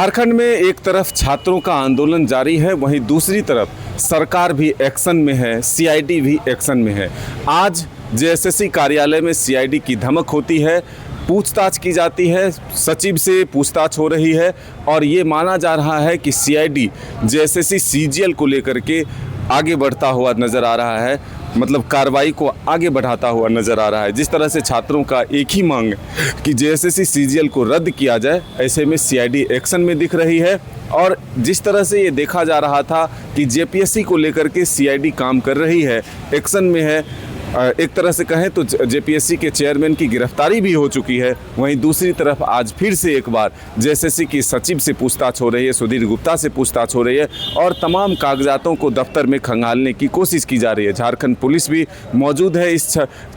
झारखंड में एक तरफ छात्रों का आंदोलन जारी है, वहीं दूसरी तरफ सरकार भी एक्शन में है, सीआईडी भी एक्शन में है। आज जेएसएससी कार्यालय में सीआईडी की धमक होती है, पूछताछ की जाती है, सचिव से पूछताछ हो रही है और ये माना जा रहा है कि सीआईडी जेएसएससी सीजीएल को लेकर के आगे बढ़ता हुआ नज़र आ रहा है, मतलब कार्रवाई को आगे बढ़ाता हुआ नज़र आ रहा है। जिस तरह से छात्रों का एक ही मांग कि जेएसएससी सीजीएल को रद्द किया जाए, ऐसे में सीआईडी एक्शन में दिख रही है। और जिस तरह से ये देखा जा रहा था कि जेपीएससी को लेकर के सीआईडी काम कर रही है, एक्शन में है, एक तरह से कहें तो जेपीएससी के चेयरमैन की गिरफ्तारी भी हो चुकी है, वहीं दूसरी तरफ आज फिर से एक बार जेएसएससी की सचिव से पूछताछ हो रही है, सुधीर गुप्ता से पूछताछ हो रही है और तमाम कागजातों को दफ्तर में खंगालने की कोशिश की जा रही है। झारखंड पुलिस भी मौजूद है इस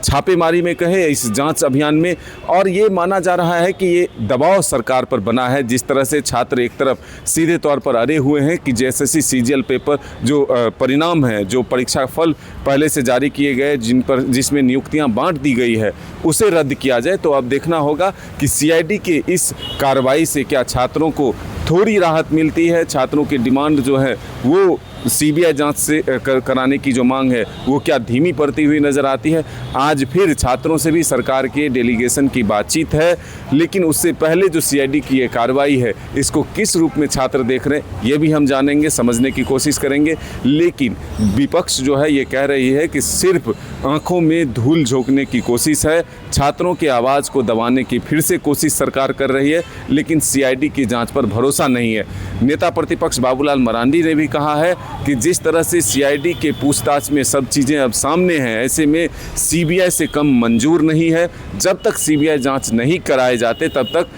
छापेमारी में, कहें इस जांच अभियान में, और ये माना जा रहा है कि ये दबाव सरकार पर बना है। जिस तरह से छात्र एक तरफ सीधे तौर पर अड़े हुए हैं कि जेएसएससी सीजीएल पेपर जो परिणाम है, जो परीक्षा फल पहले से जारी किए गए, जिसमें नियुक्तियां बांट दी गई है, उसे रद्द किया जाए। तो अब देखना होगा कि सीआईडी के इस कार्रवाई से क्या छात्रों को थोड़ी राहत मिलती है, छात्रों की डिमांड जो है वो सीबीआई जांच से कराने की जो मांग है वो क्या धीमी पड़ती हुई नज़र आती है। आज फिर छात्रों से भी सरकार के डेलीगेशन की बातचीत है, लेकिन उससे पहले जो सीआईडी की ये कार्रवाई है, इसको किस रूप में छात्र देख रहे हैं ये भी हम जानेंगे, समझने की कोशिश करेंगे। लेकिन विपक्ष जो है ये कह रही है कि सिर्फ आंखों में धूल झोंकने की कोशिश है, छात्रों की आवाज़ को दबाने की फिर से कोशिश सरकार कर रही है, लेकिन सीआईडी की जाँच पर भरोसा नहीं है। नेता प्रतिपक्ष बाबूलाल मरांडी ने भी कहा है कि जिस तरह से सीआईडी के पूछताछ में सब चीज़ें अब सामने हैं, ऐसे में सीबीआई से कम मंजूर नहीं है। जब तक सीबीआई जांच नहीं कराए जाते तब तक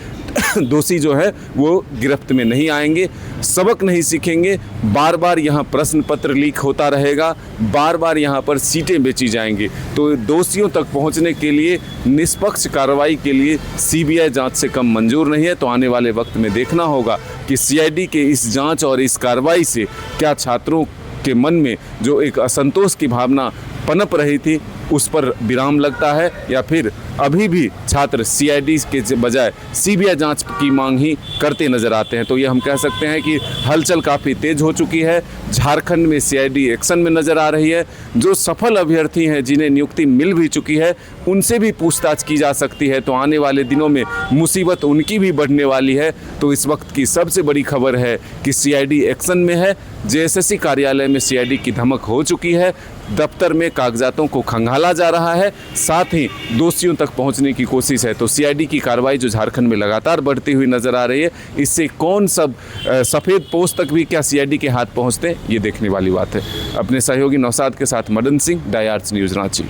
दोषी जो है वो गिरफ्त में नहीं आएंगे, सबक नहीं सीखेंगे। बार बार यहाँ प्रश्न पत्र लीक होता रहेगा, बार बार यहाँ पर सीटें बेची जाएंगी। तो दोषियों तक पहुँचने के लिए, निष्पक्ष कार्रवाई के लिए सीबीआई जांच से कम मंजूर नहीं है। तो आने वाले वक्त में देखना होगा कि सीआईडी के इस जांच और इस कार्रवाई से क्या छात्रों के मन में जो एक असंतोष की भावना पनप रही थी उस पर विराम लगता है, या फिर अभी भी छात्र सीआईडी के बजाय सीबीआई जांच की मांग ही करते नजर आते हैं। तो ये हम कह सकते हैं कि हलचल काफ़ी तेज हो चुकी है। झारखंड में सीआईडी एक्शन में नज़र आ रही है। जो सफल अभ्यर्थी हैं, जिन्हें नियुक्ति मिल भी चुकी है, उनसे भी पूछताछ की जा सकती है। तो आने वाले दिनों में मुसीबत उनकी भी बढ़ने वाली है। तो इस वक्त की सबसे बड़ी खबर है कि सीआईडी एक्शन में है। जेएसएससी कार्यालय में सीआईडी की धमक हो चुकी है, दफ्तर में कागजातों को खंगाला जा रहा है, साथ ही दोषियों तक पहुंचने की कोशिश है। तो सीआईडी की कार्रवाई जो झारखंड में लगातार बढ़ती हुई नजर आ रही है, इससे कौन सब सफ़ेद पोस्ट तक भी क्या सीआईडी के हाथ पहुंचते हैं, ये देखने वाली बात है। अपने सहयोगी नौशाद के साथ मदन सिंह, डाई आर्ट्स न्यूज़ रांची।